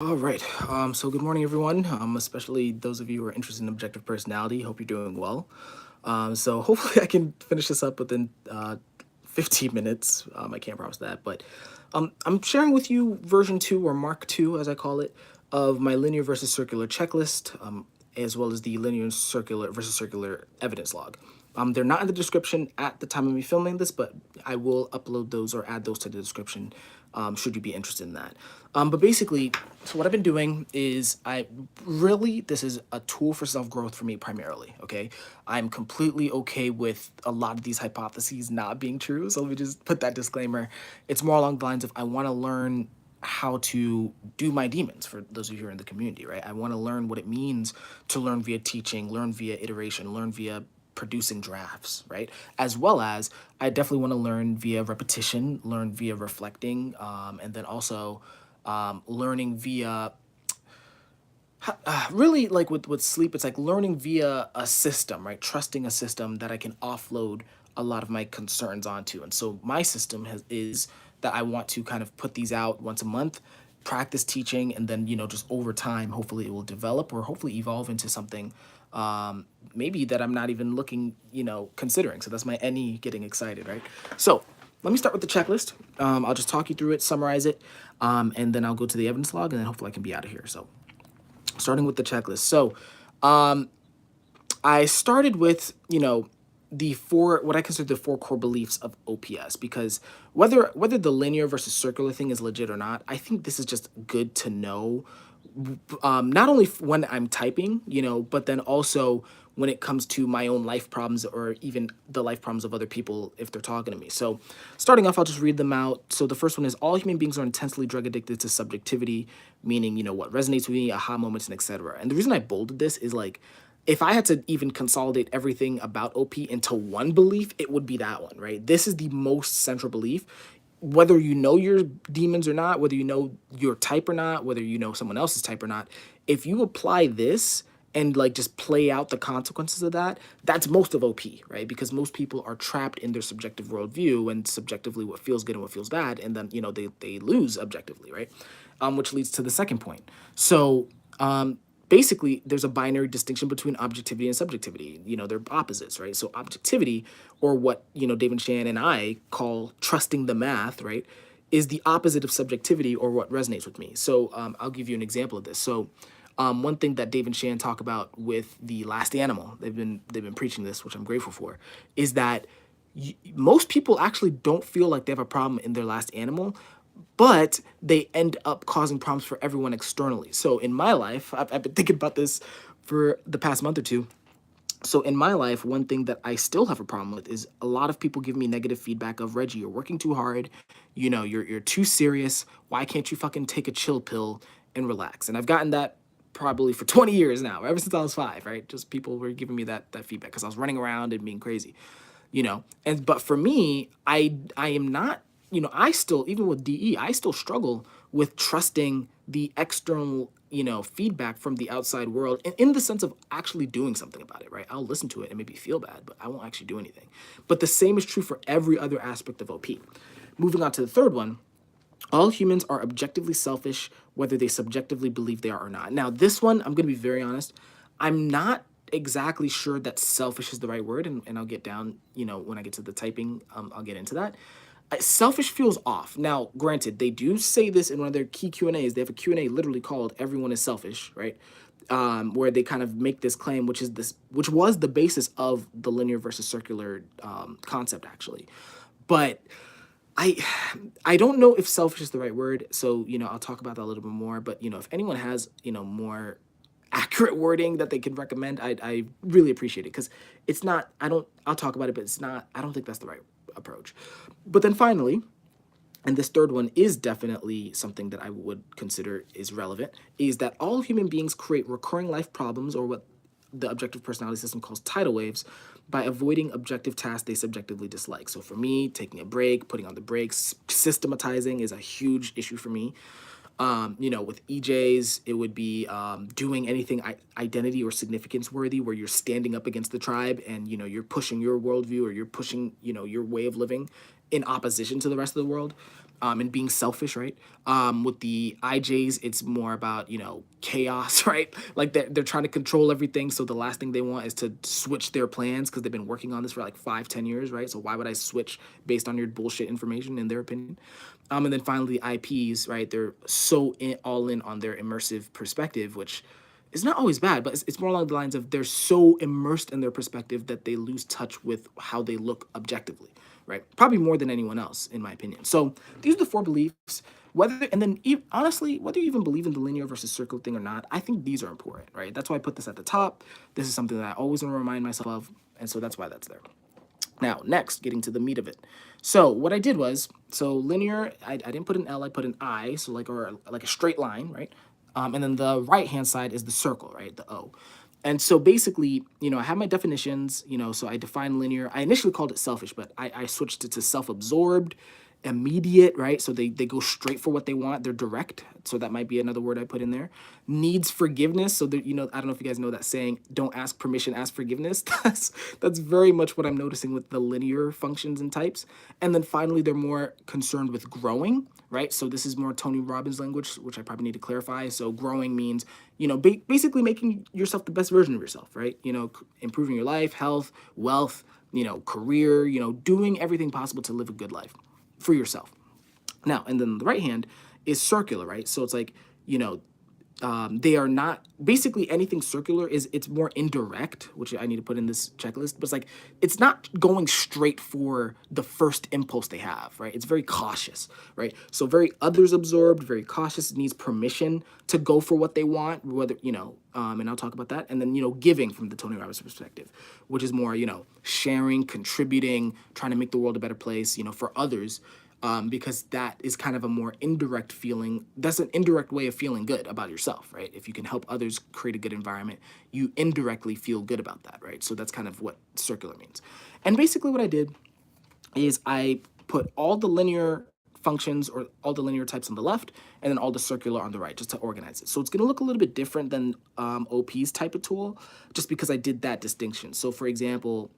All right. So good morning, everyone. Especially those of you who are interested in objective personality. Hope you're doing well. So hopefully I can finish this up within 15 minutes. I can't promise that, but I'm sharing with you version two or Mark two, as I call it, of my linear versus circular checklist, as well as the linear and circular versus circular evidence log. They're not in the description at the time of me filming this, but I will upload those or add those to the description should you be interested in that. But basically, so what I've been doing is this is a tool for self growth for me primarily. Okay. I'm completely okay with a lot of these hypotheses not being true. So let me just put that disclaimer. It's more along the lines of I want to learn how to do my demons for those of you who are in the community, right? I want to learn what it means to learn via teaching, learn via iteration, learn via producing drafts, right? As well as I definitely want to learn via repetition, learn via reflecting, and then also learning via really like with sleep. It's like learning via a system, right? Trusting a system that I can offload a lot of my concerns onto. And so my system is that I want to kind of put these out once a month, practice teaching, and then just over time hopefully it will develop or hopefully evolve into something maybe that I'm not even looking considering. So that's my any getting excited, right? So let me start with the checklist. I'll just talk you through it, summarize it, and then I'll go to the evidence log, and then hopefully I can be out of here. So starting with the checklist. So I started with, the four, what I consider the four core beliefs of OPS, because whether the linear versus circular thing is legit or not, I think this is just good to know. Not only when I'm typing, but then also when it comes to my own life problems or even the life problems of other people if they're talking to me. So, starting off, I'll just read them out. So, the first one is all human beings are intensely drug addicted to subjectivity, meaning, what resonates with me, aha moments, and etc. And the reason I bolded this is like, if I had to even consolidate everything about OP into one belief, it would be that one, right? This is the most central belief. Whether you know your demons or not, whether you know your type or not, whether you know someone else's type or not, if you apply this and like just play out the consequences of that, that's most of OP, right? Because most people are trapped in their subjective worldview and subjectively what feels good and what feels bad, and then they lose objectively, right? Which leads to the second point. So basically there's a binary distinction between objectivity and subjectivity. They're opposites, right? So objectivity, or what David Shan and I call trusting the math, right, is the opposite of subjectivity or what resonates with me. So I'll give you an example of this. So one thing that Dave and Shan talk about with The Last Animal, they've been preaching this, which I'm grateful for, is that most people actually don't feel like they have a problem in their last animal, but they end up causing problems for everyone externally. So in my life, I've been thinking about this for the past month or two. So in my life, one thing that I still have a problem with is a lot of people give me negative feedback of, Reggie, you're working too hard, you're too serious. Why can't you fucking take a chill pill and relax? And I've gotten that probably for 20 years now, ever since I was 5, right? Just people were giving me that feedback because I was running around and being crazy, And but for me, I am not, I still, even with DE, I still struggle with trusting the external, feedback from the outside world in the sense of actually doing something about it, right? I'll listen to it and maybe feel bad, but I won't actually do anything. But the same is true for every other aspect of OP. Moving on to the third one, all humans are objectively selfish, whether they subjectively believe they are or not. Now, this one, I'm going to be very honest, I'm not exactly sure that selfish is the right word, and I'll get down, when I get to the typing, I'll get into that. Selfish feels off. Now, granted, they do say this in one of their key Q&As. They have a Q&A literally called "Everyone is Selfish," right? Where they kind of make this claim, which was the basis of the linear versus circular concept, actually. But I I don't know if selfish is the right word, so I'll talk about that a little bit more. But if anyone has more accurate wording that they could recommend, I really appreciate it, because it's not. I'll talk about it, but it's not. I don't think that's the right approach. But then finally, and this third one is definitely something that I would consider is relevant, is that all human beings create recurring life problems, or what the objective personality system calls tidal waves, by avoiding objective tasks they subjectively dislike. So for me, taking a break, putting on the brakes, systematizing is a huge issue for me. With EJs, it would be doing anything identity or significance worthy, where you're standing up against the tribe and you're pushing your worldview, or you're pushing your way of living in opposition to the rest of the world. and being selfish, right? With the IJs, it's more about, chaos, right? Like they're trying to control everything. So the last thing they want is to switch their plans because they've been working on this for like 5, 10 years, right? So why would I switch based on your bullshit information, in their opinion? And then finally, the IPs, right? They're all in on their immersive perspective, which is not always bad, but it's more along the lines of they're so immersed in their perspective that they lose touch with how they look objectively, right? Probably more than anyone else, in my opinion. So these are the four beliefs. Honestly, whether you even believe in the linear versus circular thing or not, I think these are important, right? That's why I put this at the top. This is something that I always want to remind myself of, and so that's why that's there. Now, next, getting to the meat of it. So what I did was, so linear, I didn't put an L, I put an I, so like a straight line, right? And then the right-hand side is the circle, right? The O. And so basically, I have my definitions, so I define linear. I initially called it selfish, but I switched it to self-absorbed, immediate, right? So they go straight for what they want. They're direct. So that might be another word I put in there. Needs forgiveness. So that, I don't know if you guys know that saying, don't ask permission, ask forgiveness. That's very much what I'm noticing with the linear functions and types. And then finally, they're more concerned with growing, right? So this is more Tony Robbins language, which I probably need to clarify. So growing means, basically making yourself the best version of yourself, right? Improving your life, health, wealth, career, doing everything possible to live a good life for yourself. Now, and then the right hand is circular, right? So it's like, they are not basically anything circular it's more indirect, which I need to put in this checklist, but it's not going straight for the first impulse they have, right? It's very cautious, right? So very others absorbed, very cautious, needs permission to go for what they want, whether, and I'll talk about that. And then, giving from the Tony Robbins perspective, which is more, sharing, contributing, trying to make the world a better place, for others. Because that is kind of a more indirect feeling. That's an indirect way of feeling good about yourself, right? If you can help others create a good environment, you indirectly feel good about that, right? So that's kind of what circular means. And basically what I did is I put all the linear functions or all the linear types on the left and then all the circular on the right, just to organize it. So it's going to look a little bit different than OP's type of tool, just because I did that distinction. So for example,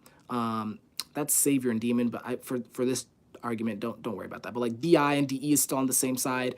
that's savior and demon, but for this argument, don't worry about that. But like DI and DE is still on the same side.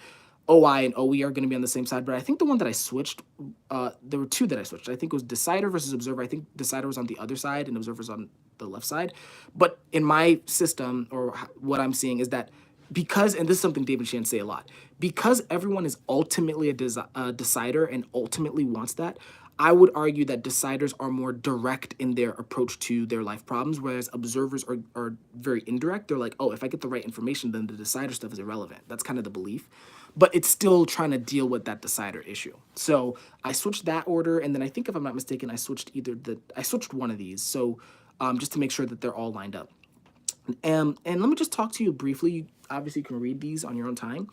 OI and OE are going to be on the same side. But I think the one that I switched, there were two that I switched. I think it was decider versus observer. I think decider was on the other side and observer's on the left side. But in my system, or what I'm seeing is that because, and this is something David Shan say a lot, because everyone is ultimately a decider and ultimately wants that, I would argue that deciders are more direct in their approach to their life problems, whereas observers are very indirect. They're like, oh, if I get the right information, then the decider stuff is irrelevant. That's kind of the belief. But it's still trying to deal with that decider issue. So I switched that order, and then I think, if I'm not mistaken, I switched one of these. So just to make sure that they're all lined up. And let me just talk to you briefly. You obviously can read these on your own time,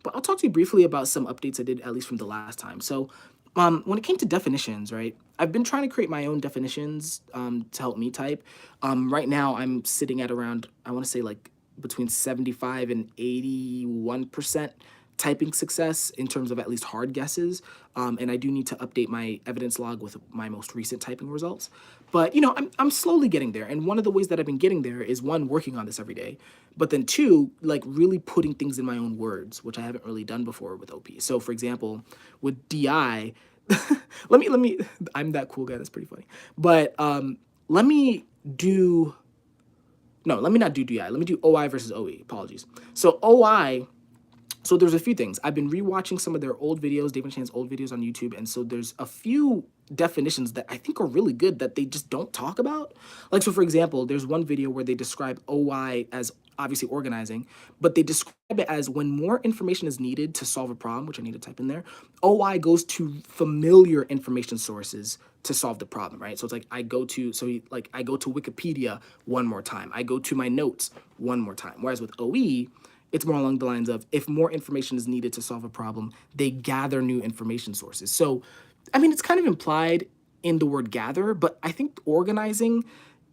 but I'll talk to you briefly about some updates I did, at least from the last time. So when it came to definitions, right, I've been trying to create my own definitions to help me type. Right now, I'm sitting at around, I want to say like between 75 and 81% typing success in terms of at least hard guesses. And I do need to update my evidence log with my most recent typing results. But, I'm slowly getting there. And one of the ways that I've been getting there is, one, working on this every day, but then two, like really putting things in my own words, which I haven't really done before with OP. So for example, with DI, let me, I'm that cool guy. That's pretty funny. But let me not do DI. Let me do OI versus OE. Apologies. So OI, so there's a few things. I've been rewatching some of their old videos, David Chan's old videos on YouTube, and so there's a few definitions that I think are really good that they just don't talk about. Like, so for example, there's one video where they describe OI as obviously organizing, but they describe it as when more information is needed to solve a problem, which I need to type in there, OI goes to familiar information sources to solve the problem, right? So it's like I go to Wikipedia one more time. I go to my notes one more time. Whereas with OE, it's more along the lines of, if more information is needed to solve a problem, they gather new information sources. So, I mean, it's kind of implied in the word gather, but I think organizing,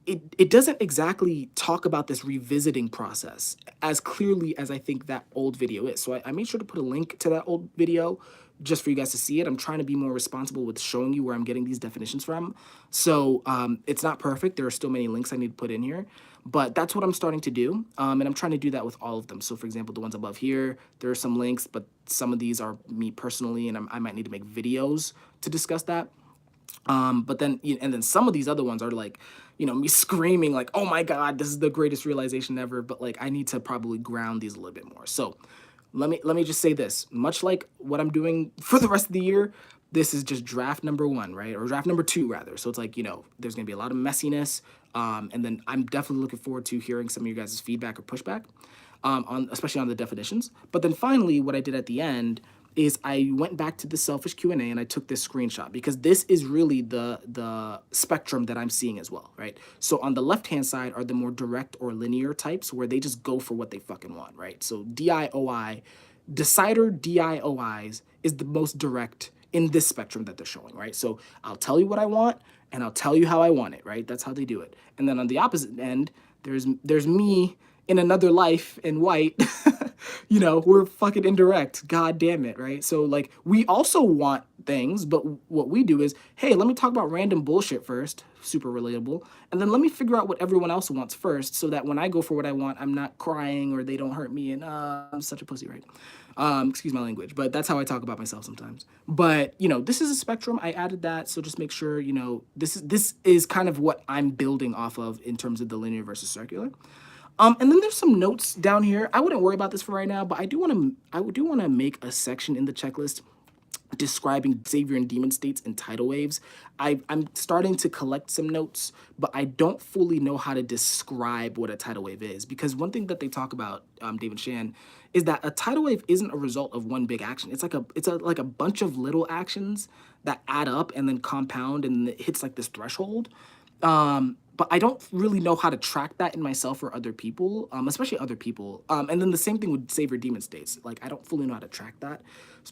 it doesn't exactly talk about this revisiting process as clearly as I think that old video is. So I made sure to put a link to that old video just for you guys to see it. I'm trying to be more responsible with showing you where I'm getting these definitions from. So it's not perfect. There are still many links I need to put in here, but that's what I'm starting to do. And I'm trying to do that with all of them. So for example, the ones above here, there are some links, but some of these are me personally, and I might need to make videos to discuss that. But then, and then some of these other ones are like, me screaming like, oh my God, this is the greatest realization ever. But like, I need to probably ground these a little bit more. So let me just say this, much like what I'm doing for the rest of the year, this is just draft number one, right? Or draft number two rather. So it's like, there's gonna be a lot of messiness. And then I'm definitely looking forward to hearing some of you guys' feedback or pushback, on especially on the definitions. But then finally, what I did at the end is I went back to the selfish Q&A and I took this screenshot because this is really the spectrum that I'm seeing as well, right? So on the left-hand side are the more direct or linear types where they just go for what they fucking want, right? So DIOI, decider DIOIs is the most direct in this spectrum that they're showing, right? So I'll tell you what I want and I'll tell you how I want it, right? That's how they do it. And then on the opposite end, there's me in another life in white. We're fucking indirect. God damn it, right? So like we also want things, but what we do is, hey, let me talk about random bullshit first, super relatable, and then let me figure out what everyone else wants first, so that when I go for what I want, I'm not crying or they don't hurt me, and I'm such a pussy, right? Excuse my language, but that's how I talk about myself sometimes. But this is a spectrum. I added that, so just make sure this is kind of what I'm building off of in terms of the linear versus circular. And then there's some notes down here. I wouldn't worry about this for right now, but I do want to make a section in the checklist describing savior and demon states and tidal waves. I'm starting to collect some notes, but I don't fully know how to describe what a tidal wave is, because one thing that they talk about, David Shan, is that a tidal wave isn't a result of one big action. It's like a bunch of little actions that add up and then compound and it hits like this threshold. But I don't really know how to track that in myself or other people, especially other people. And then the same thing with savior demon states. Like I don't fully know how to track that,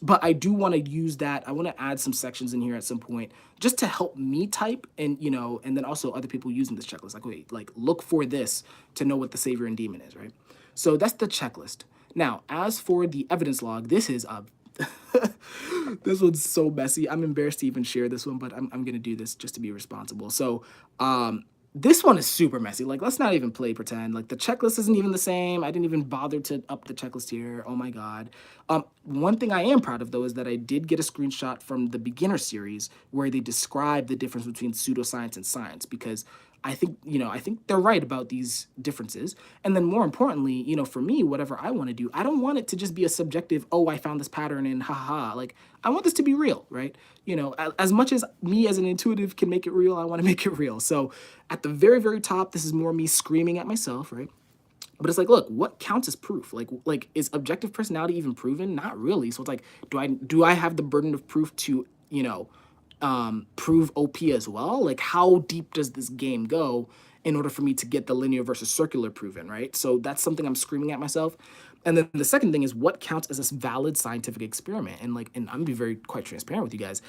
but I do want to use that. I want to add some sections in here at some point just to help me type, and then also other people using this checklist. Like, wait, like look for this to know what the savior and demon is, right? So that's the checklist. Now, as for the evidence log, this is a this one's so messy. I'm embarrassed to even share this one, but I'm gonna do this just to be responsible. So this one is super messy. Like, let's not even play pretend. Like, the checklist isn't even the same. I didn't even bother to up the checklist here. Oh my God. One thing I am proud of, though, is that I did get a screenshot from the beginner series where they describe the difference between pseudoscience and science, because I think they're right about these differences. And then more importantly, for me, whatever I want to do, I don't want it to just be a subjective, oh, I found this pattern and ha ha ha. Like, I want this to be real, right? As much as me as an intuitive can make it real, I want to make it real. So at the very, very top, this is more me screaming at myself, right? But it's like, look, what counts as proof? Like is objective personality even proven? Not really. So it's like, do I have the burden of proof to, prove OP as well? Like, how deep does this game go in order for me to get the linear versus circular proven, right? So that's something I'm screaming at myself. And then the second thing is what counts as a valid scientific experiment. And I'm gonna be very quite transparent with you guys.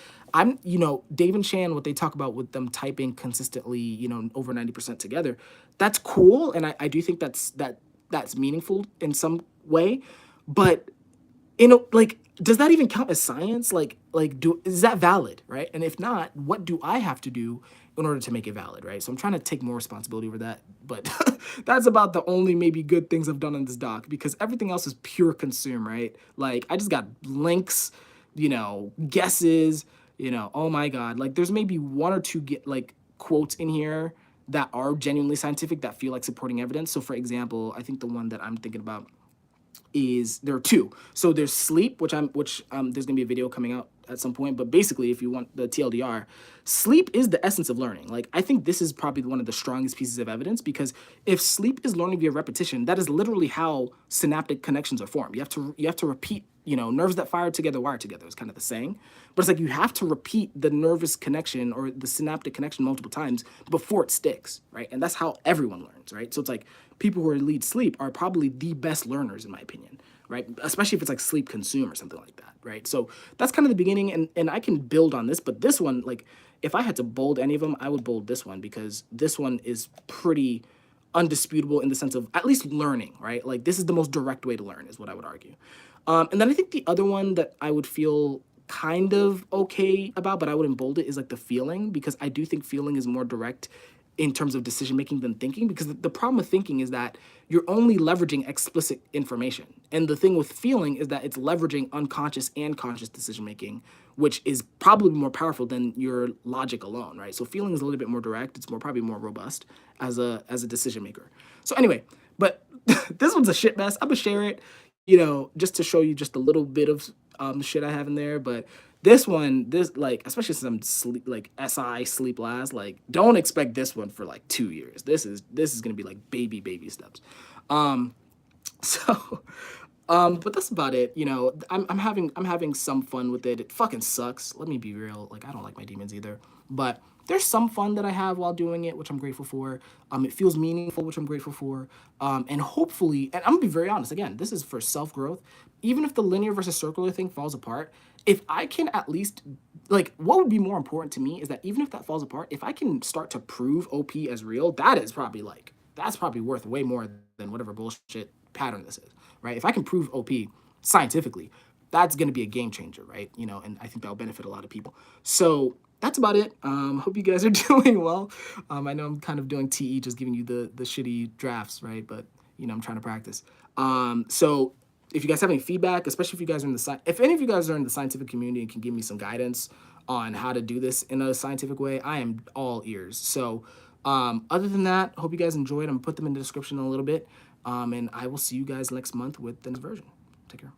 Dave and Shan, what they talk about with them typing consistently, over 90% together, that's cool. And I do think that's meaningful in some way. But like, does that even count as science? Is that valid, right? And if not, what do I have to do in order to make it valid, right? So I'm trying to take more responsibility over that, but that's about the only maybe good things I've done on this doc, because everything else is pure consume, right? Like, I just got links, guesses, oh my God, like there's maybe one or two quotes in here that are genuinely scientific that feel like supporting evidence. So for example, I think the one that I'm thinking about is, there are two. So there's sleep, which there's gonna be a video coming out at some point. But basically, if you want the TLDR, sleep is the essence of learning. Like, I think this is probably one of the strongest pieces of evidence, because if sleep is learning via repetition, that is literally how synaptic connections are formed. You have to repeat. Nerves that fire together wire together is kind of the saying, but it's like you have to repeat the nervous connection or the synaptic connection multiple times before it sticks, right? And that's how everyone learns, right? So it's like people who lead sleep are probably the best learners in my opinion, right? Especially if it's like sleep consume or something like that, right? So that's kind of the beginning, and I can build on this, but this one, like, if I had to bold any of them, I would bold this one, because this one is pretty undisputable in the sense of at least learning, right? Like, this is the most direct way to learn, is what I would argue. And then I think the other one that I would feel kind of okay about, but I wouldn't bold it, is like the feeling, because I do think feeling is more direct in terms of decision making than thinking, because the problem with thinking is that you're only leveraging explicit information, and the thing with feeling is that it's leveraging unconscious and conscious decision making, which is probably more powerful than your logic alone, right? So feeling is a little bit more direct, it's more probably more robust as a decision maker. So anyway, but this one's a shit mess. I'm gonna share it, just to show you just a little bit of shit I have in there. But this one, this, like, especially since I'm sleep, like sleep last, like, don't expect this one for like 2 years. This is gonna be like baby steps. Um, so, but that's about it. I'm having some fun with it. It fucking sucks. Let me be real. Like, I don't like my demons either. But there's some fun that I have while doing it, which I'm grateful for. It feels meaningful, which I'm grateful for. And hopefully, and I'm gonna be very honest. Again, this is for self growth. Even if the linear versus circular thing falls apart, if I can at least, like, what would be more important to me is that even if that falls apart, if I can start to prove OP as real, that's probably worth way more than whatever bullshit pattern this is, right? If I can prove OP scientifically, that's going to be a game changer, right? And I think that'll benefit a lot of people. So that's about it. Hope you guys are doing well. I know I'm kind of doing TE, just giving you the shitty drafts, right? But I'm trying to practice. So if you guys have any feedback, especially if you guys are if any of you guys are in the scientific community and can give me some guidance on how to do this in a scientific way, I am all ears. So other than that, hope you guys enjoyed. I'm gonna put them in the description in a little bit. And I will see you guys next month with the next version. Take care.